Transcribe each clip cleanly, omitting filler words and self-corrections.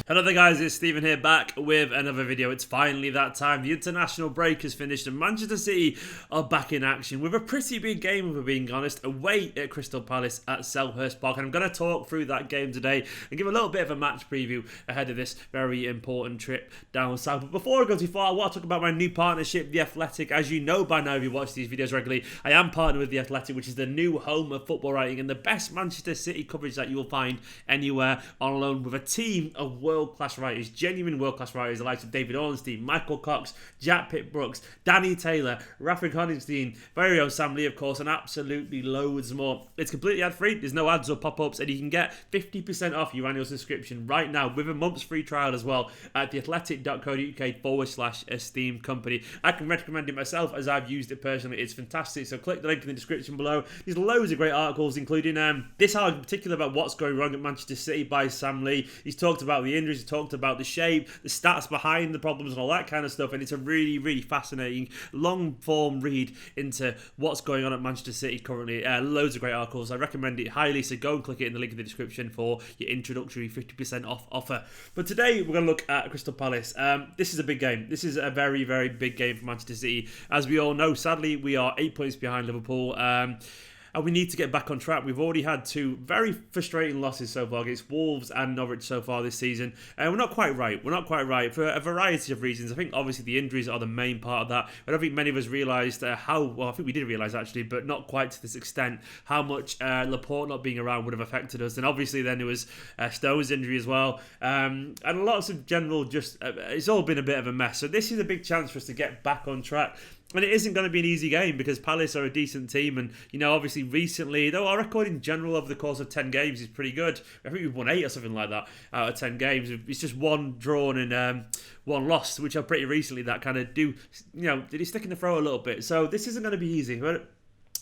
Hello there guys, it's Stephen here back with another video. It's finally that time. The international break has finished and Manchester City are back in action with a pretty big game, if we're being honest, away at Crystal Palace at Selhurst Park. And I'm going to talk through that game today and give a little bit of a match preview ahead of this very important trip down south. But before I go too far, I want to talk about my new partnership, The Athletic. As you know by now if you watch these videos regularly, I am partnered with The Athletic, which is the new home of football writing and the best Manchester City coverage that you will find anywhere on loan, with a team of world-class writers, genuine world-class writers, the likes of David Ornstein, Michael Cox, Jack Pitt-Brooks, Danny Taylor, Rafa Coningstein, very own Sam Lee, of course, and absolutely loads more. It's completely ad-free, there's no ads or pop-ups, and you can get 50% off your annual subscription right now with a month's free trial as well at theathletic.co.uk/esteemed company. I can recommend it myself as I've used it personally. It's fantastic, so click the link in the description below. There's loads of great articles, including this article in particular about what's going wrong at Manchester City by Sam Lee. He's talked about the injuries, he's talked about the shape, the stats behind the problems and all that kind of stuff, and it's a really, really fascinating long form read into what's going on at Manchester City currently. Loads of great articles. I recommend it highly, so go and click it in the link in the description for your introductory 50% off offer. But today we're going to look at Crystal Palace. This is a big game. This is a very, very big game for Manchester City. As we all know, sadly, we are 8 points behind Liverpool. And we need to get back on track. We've already had two very frustrating losses so far against Wolves and Norwich so far this season. And we're not quite right. We're not quite right for a variety of reasons. I think obviously the injuries are the main part of that. I don't think many of us realised well, I think we did realise actually, but not quite to this extent, how much Laporte not being around would have affected us. And obviously then there was Stone's injury as well. And lots of general it's all been a bit of a mess. So this is a big chance for us to get back on track. And it isn't going to be an easy game because Palace are a decent team, and obviously recently, though our record in general over the course of 10 games is pretty good. I think we've won 8 or something like that out of 10 games. It's just one drawn and one lost, which are pretty recently that kind of did he stick in the throat a little bit. So this isn't going to be easy,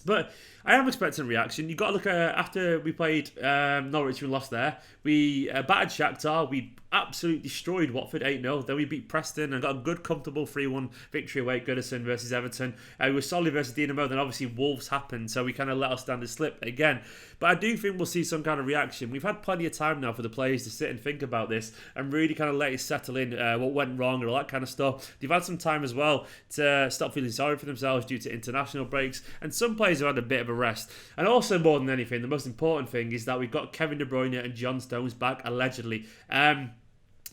but I am expecting a reaction. You've got to look at after we played Norwich and lost there. We battered Shakhtar. We absolutely destroyed Watford 8-0. Then we beat Preston and got a good, comfortable 3-1 victory away at Goodison versus Everton. We were solid versus Dinamo. Then obviously Wolves happened, so we kind of let our standards slip again. But I do think we'll see some kind of reaction. We've had plenty of time now for the players to sit and think about this and really kind of let it settle in what went wrong and all that kind of stuff. They've had some time as well to stop feeling sorry for themselves due to international breaks. And some players have had a bit of a rest. And also, more than anything, the most important thing is that we've got Kevin De Bruyne and John Stones back, allegedly.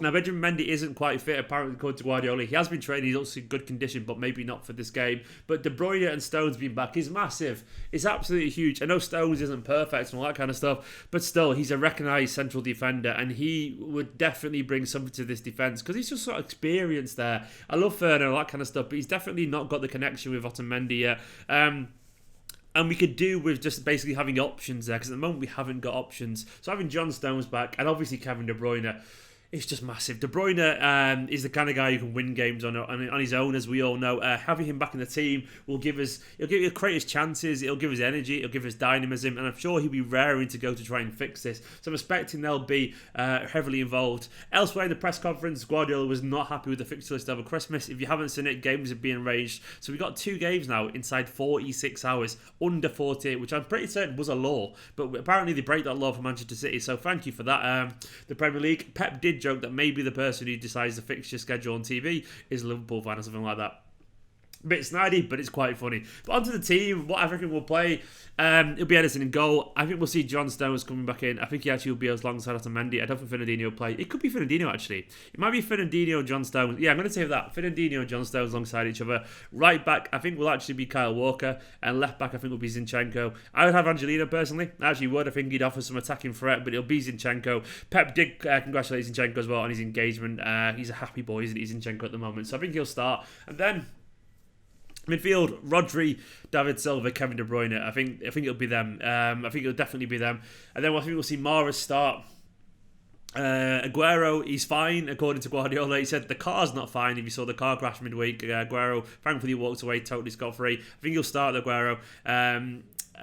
Now, Benjamin Mendy isn't quite fit, apparently, according to Guardiola. He has been training, he's also in good condition, but maybe not for this game. But De Bruyne and Stones being back is massive. It's absolutely huge. I know Stones isn't perfect and all that kind of stuff, but still, he's a recognised central defender, and he would definitely bring something to this defence, because he's just sort of experienced there. I love Ferner and all that kind of stuff, but he's definitely not got the connection with Otamendi yet. And we could do with just basically having options there, because at the moment we haven't got options. So having John Stones back, and obviously Kevin De Bruyne, it's just massive. De Bruyne is the kind of guy who can win games on his own, as we all know. Having him back in the team will he'll create his chances, it'll give us energy, it'll give us dynamism, and I'm sure he'll be raring to go to try and fix this. So I'm expecting they'll be heavily involved. Elsewhere in the press conference, Guardiola was not happy with the fixture list over Christmas. If you haven't seen it, games are being arranged. So we've got 2 games now inside 46 hours, under 48, which I'm pretty certain was a law. But apparently they break that law for Manchester City, so thank you for that. The Premier League, Pep did joke that maybe the person who decides the fixture schedule on TV is a Liverpool fan or something like that. A bit snidey, but it's quite funny. But onto the team, what I reckon we'll play. It'll be Ederson in goal. I think we'll see John Stones coming back in. I think he actually will be alongside Otamendi. I don't think Fernandinho will play. It could be Fernandinho, actually. It might be Fernandinho and John Stones. Yeah, I'm going to say that. Fernandinho and John Stones alongside each other. Right back, I think will actually be Kyle Walker. And left back, I think will be Zinchenko. I would have Angelino, personally. I actually would. I think he'd offer some attacking threat, but it'll be Zinchenko. Pep did congratulate Zinchenko as well on his engagement. He's a happy boy, isn't he, Zinchenko, at the moment. So I think he'll start. And then midfield, Rodri, David Silva, Kevin De Bruyne. I think it'll be them. I think it'll definitely be them. And then I think we'll see Mahrez start. Aguero, he's fine, according to Guardiola. He said the car's not fine. If you saw the car crash midweek, Aguero, thankfully, walked away totally scot-free. I think he'll start Aguero.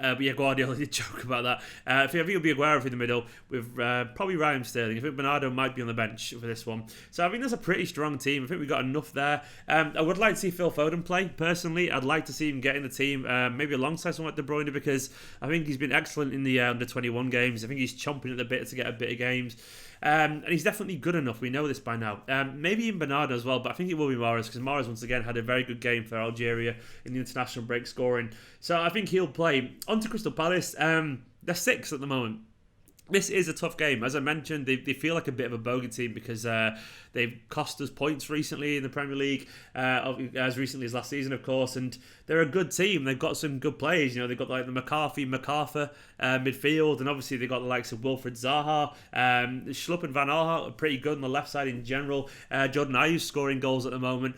But yeah, Guardiola did joke about that. I think it'll be Aguero in the middle with probably Raheem Sterling. I think Bernardo might be on the bench for this one. So I think that's a pretty strong team. I think we've got enough there. I would like to see Phil Foden play. Personally, I'd like to see him get in the team, maybe alongside someone like De Bruyne, because I think he's been excellent in the under-21 games. I think he's chomping at the bit to get a bit of games. And he's definitely good enough. We know this by now. Maybe even Bernardo as well, but I think it will be Mahrez, because Mahrez once again had a very good game for Algeria in the international break scoring. So I think he'll play. On to Crystal Palace. They're 6th at the moment. This is a tough game. As I mentioned, they feel like a bit of a bogey team because they've cost us points recently in the Premier League, as recently as last season, of course, and they're a good team. They've got some good players. You know, they've got like the McArthur midfield, and obviously they've got the likes of Wilfried Zaha. Schlupp and Van Aanholt are pretty good on the left side in general. Jordan Ayew's scoring goals at the moment.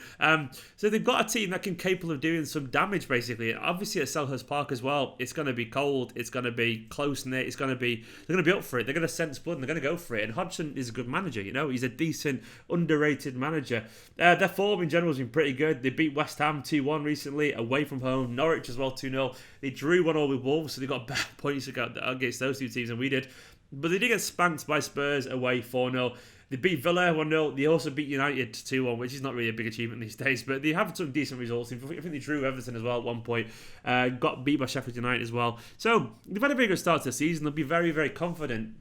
So they've got a team that can capable of doing some damage, basically. Obviously at Selhurst Park as well, it's going to be cold. It's going to be close-knit. They're going to be up for it. They're going to sense blood and they're going to go for it. And Hodgson is a good manager, you know. He's a decent, underrated manager. Their form in general has been pretty good. They beat West Ham 2-1 recently, away from home. Norwich as well 2-0. They drew 1-1 with Wolves, so they got better points against those two teams than we did. But they did get spanked by Spurs away 4-0. They beat Villa 1-0. They also beat United 2-1, which is not really a big achievement these days, but they have some decent results. I think they drew Everton as well at one point. Got beat by Sheffield United as well. So they've had a very good start to the season. They'll be very, very confident.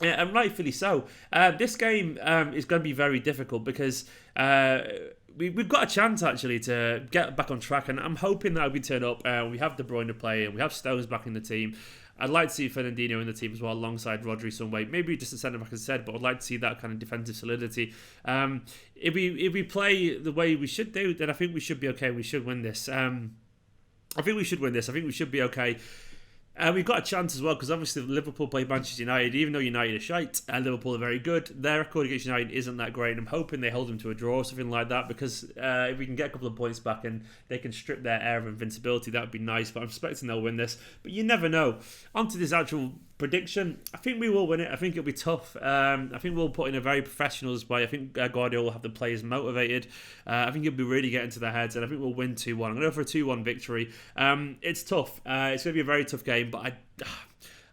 And rightfully so. This game is going to be very difficult because we've got a chance actually to get back on track, and I'm hoping that we turn up. We have De Bruyne to play, and we have Stones back in the team. I'd like to see Fernandinho in the team as well, alongside Rodri some way. Maybe just a centre back, as I said, but I'd like to see that kind of defensive solidity. If we play the way we should do, then I think we should be okay. We should win this. I think we should win this. I think we should be okay. We've got a chance as well, because obviously Liverpool play Manchester United. Even though United are shite, Liverpool are very good. Their record against United isn't that great, and I'm hoping they hold them to a draw or something like that, because if we can get a couple of points back and they can strip their air of invincibility, that would be nice. But I'm expecting they'll win this, but you never know. On to this actual prediction. I think we will win it. I think it'll be tough. I think we'll put in a very professional way. I think Guardiola will have the players motivated. I think he'll be really getting to their heads, and I think we'll win 2-1. I'm going to go for a 2-1 victory. It's tough. It's going to be a very tough game, but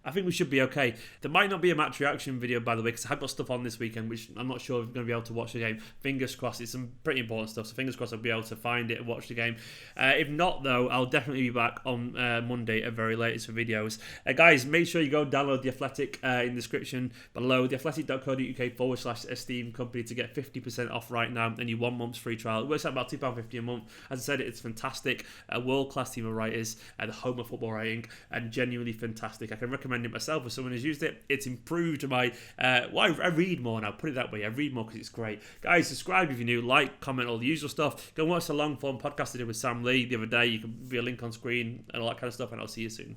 I think we should be okay. There might not be a match reaction video, by the way, because I have got stuff on this weekend, which I'm not sure if I'm going to be able to watch the game. Fingers crossed. It's some pretty important stuff, so fingers crossed I'll be able to find it and watch the game. If not, though, I'll definitely be back on Monday at very latest for videos. Guys, make sure you go download The Athletic in the description below, theathletic.co.uk/Esteemed Kompany to get 50% off right now, and you 1 month's free trial. It works out about £2.50 a month. As I said, it's fantastic. A world-class team of writers, the home of football writing, and genuinely fantastic. I can recommend it myself as someone who's used it. It's improved my I read more now, put it that way. I read more because it's great. Guys, subscribe if you're new, like, comment, all the usual stuff. Go and watch the long form podcast I did with Sam Lee the other day. You can be a link on screen and all that kind of stuff, and I'll see you soon.